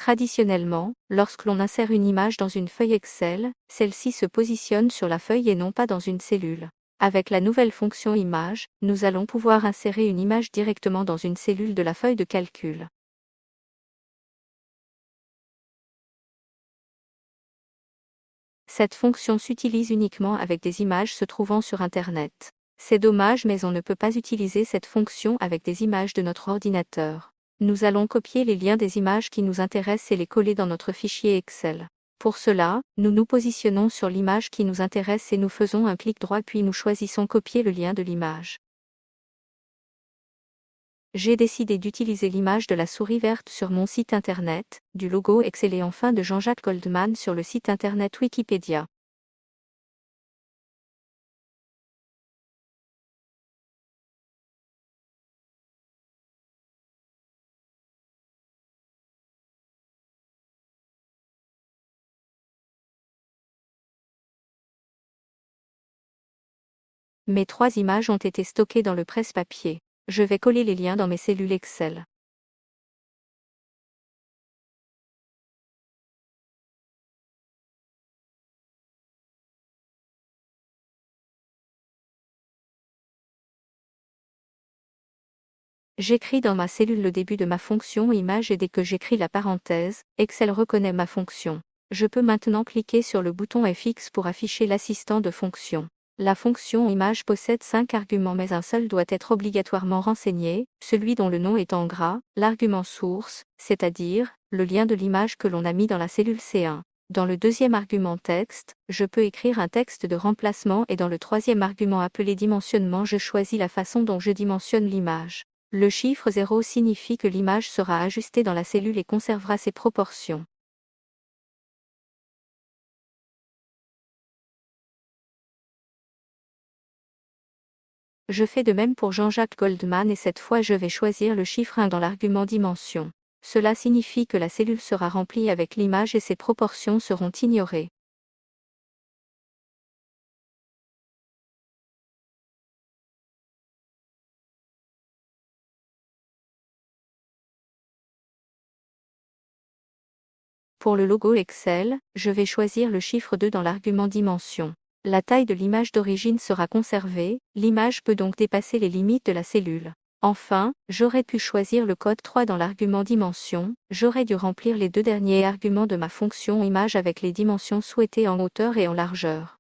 Traditionnellement, lorsque l'on insère une image dans une feuille Excel, celle-ci se positionne sur la feuille et non pas dans une cellule. Avec la nouvelle fonction image, nous allons pouvoir insérer une image directement dans une cellule de la feuille de calcul. Cette fonction s'utilise uniquement avec des images se trouvant sur Internet. C'est dommage, mais on ne peut pas utiliser cette fonction avec des images de notre ordinateur. Nous allons copier les liens des images qui nous intéressent et les coller dans notre fichier Excel. Pour cela, nous nous positionnons sur l'image qui nous intéresse et nous faisons un clic droit puis nous choisissons copier le lien de l'image. J'ai décidé d'utiliser l'image de la souris verte sur mon site internet, du logo Excel et enfin de Jean-Jacques Goldman sur le site internet Wikipédia. Mes 3 images ont été stockées dans le presse-papier. Je vais coller les liens dans mes cellules Excel. J'écris dans ma cellule le début de ma fonction image et dès que j'écris la parenthèse, Excel reconnaît ma fonction. Je peux maintenant cliquer sur le bouton FX pour afficher l'assistant de fonction. La fonction image possède 5 arguments mais un seul doit être obligatoirement renseigné, celui dont le nom est en gras, l'argument source, c'est-à-dire le lien de l'image que l'on a mis dans la cellule C1. Dans le deuxième argument texte, je peux écrire un texte de remplacement et dans le troisième argument appelé dimensionnement je choisis la façon dont je dimensionne l'image. Le chiffre 0 signifie que l'image sera ajustée dans la cellule et conservera ses proportions. Je fais de même pour Jean-Jacques Goldman et cette fois je vais choisir le chiffre 1 dans l'argument dimension. Cela signifie que la cellule sera remplie avec l'image et ses proportions seront ignorées. Pour le logo Excel, je vais choisir le chiffre 2 dans l'argument dimension. La taille de l'image d'origine sera conservée, l'image peut donc dépasser les limites de la cellule. Enfin, j'aurais pu choisir le code 3 dans l'argument dimension, j'aurais dû remplir les 2 derniers arguments de ma fonction image avec les dimensions souhaitées en hauteur et en largeur.